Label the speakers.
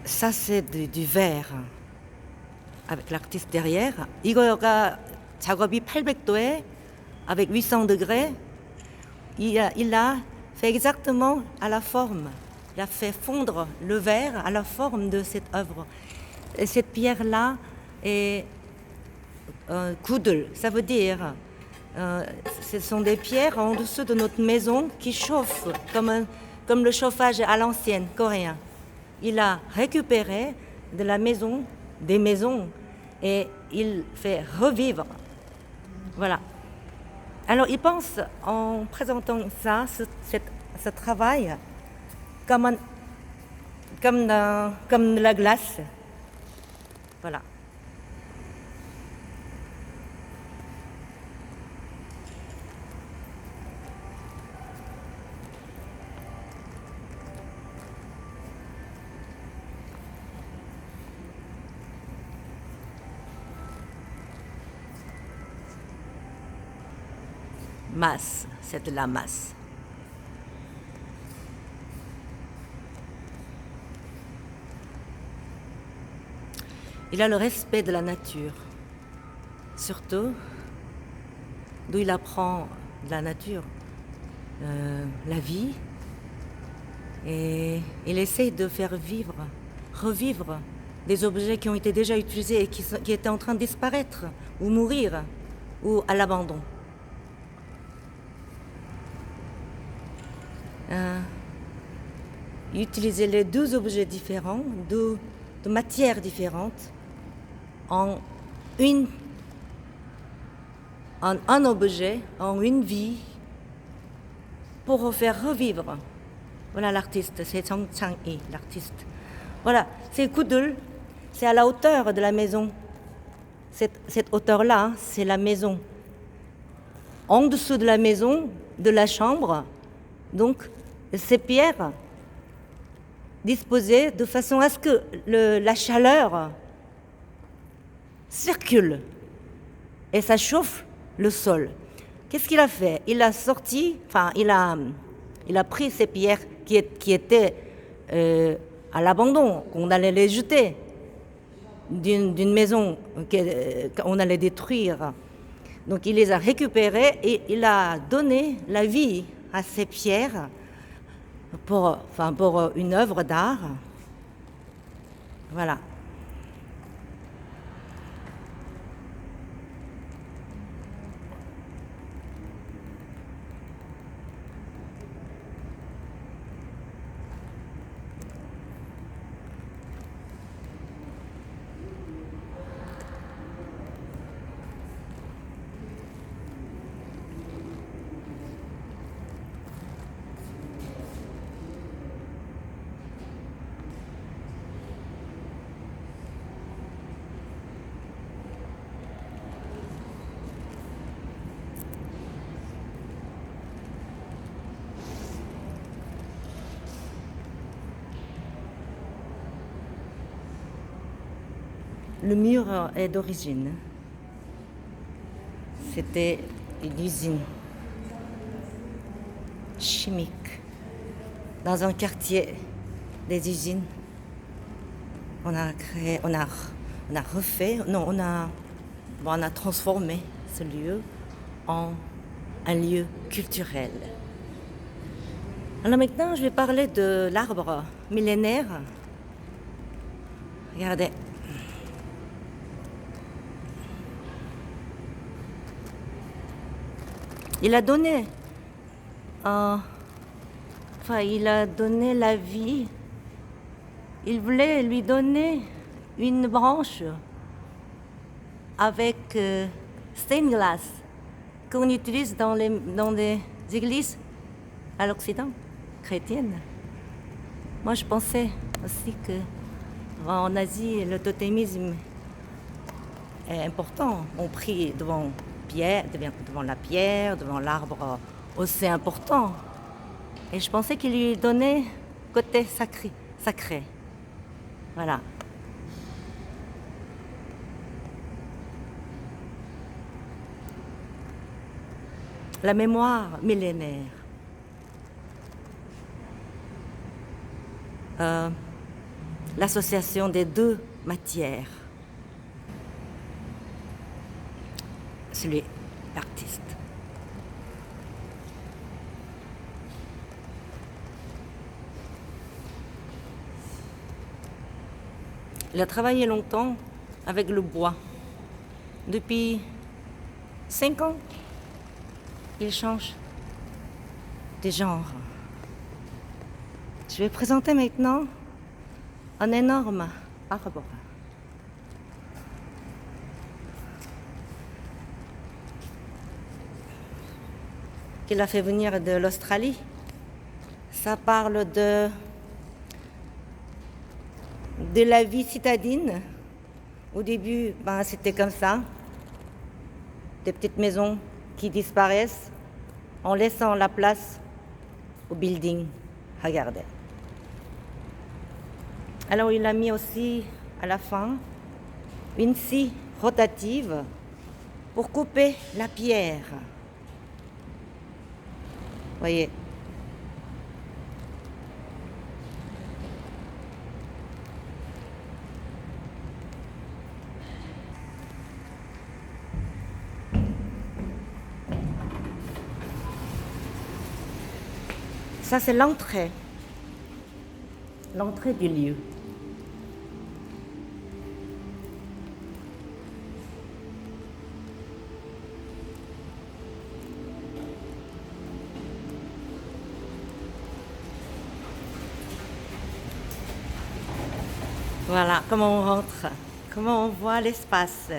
Speaker 1: Ça, c'est du verre avec l'artiste derrière. 이거가 작업이 800도에 avec 800 degrés. Il a fait exactement à la forme. Il a fait fondre le verre à la forme de cette œuvre. Et cette pierre-là est kudul, ça veut dire ce sont des pierres en dessous de notre maison qui chauffent comme le chauffage à l'ancienne coréen. Il a récupéré de la maison, des maisons, et il fait revivre. Voilà. Alors il pense, en présentant ça, ce travail, comme de la glace. Voilà. Masse, c'est de la masse. Il a le respect de la nature, surtout d'où il apprend de la nature, la vie, et il essaye de faire revivre des objets qui ont été déjà utilisés et qui étaient en train de disparaître ou mourir ou à l'abandon. Utiliser les deux objets différents, de matières différentes, en un objet, en une vie, pour faire revivre. Voilà l'artiste, c'est Jung Chang-hee, l'artiste. Voilà, c'est kudul, c'est à la hauteur de la maison. Cette hauteur-là, c'est la maison. En dessous de la maison, de la chambre, donc ces pierres disposées de façon à ce que la chaleur circule et ça chauffe le sol. Qu'est-ce qu'il a fait? Il a pris ces pierres qui étaient à l'abandon, qu'on allait les jeter d'une maison qu'on allait détruire. Donc il les a récupérées et il a donné la vie à ces pierres pour une œuvre d'art. Voilà. Le mur est d'origine. C'était une usine chimique dans un quartier des usines. On a transformé ce lieu en un lieu culturel. Alors maintenant, je vais parler de l'arbre millénaire. Regardez. Il a donné la vie. Il voulait lui donner une branche avec stained glass qu'on utilise dans les églises à l'Occident, chrétiennes. Moi, je pensais aussi que en Asie, le totémisme est important. On prie devant la pierre, devant l'arbre aussi important. Et je pensais qu'il lui donnait côté sacré. Voilà. La mémoire millénaire. l'association des deux matières. Celui l'artiste. Il a travaillé longtemps avec le bois. Depuis 5 ans, il change de genre. Je vais présenter maintenant un énorme arbre. Qu'il a fait venir de l'Australie. Ça parle de la vie citadine. Au début, c'était comme ça. Des petites maisons qui disparaissent en laissant la place au building. Regardez. Alors il a mis aussi à la fin une scie rotative pour couper la pierre. Voyez. Ça, c'est l'entrée du lieu. Voilà comment on rentre, comment on voit l'espace.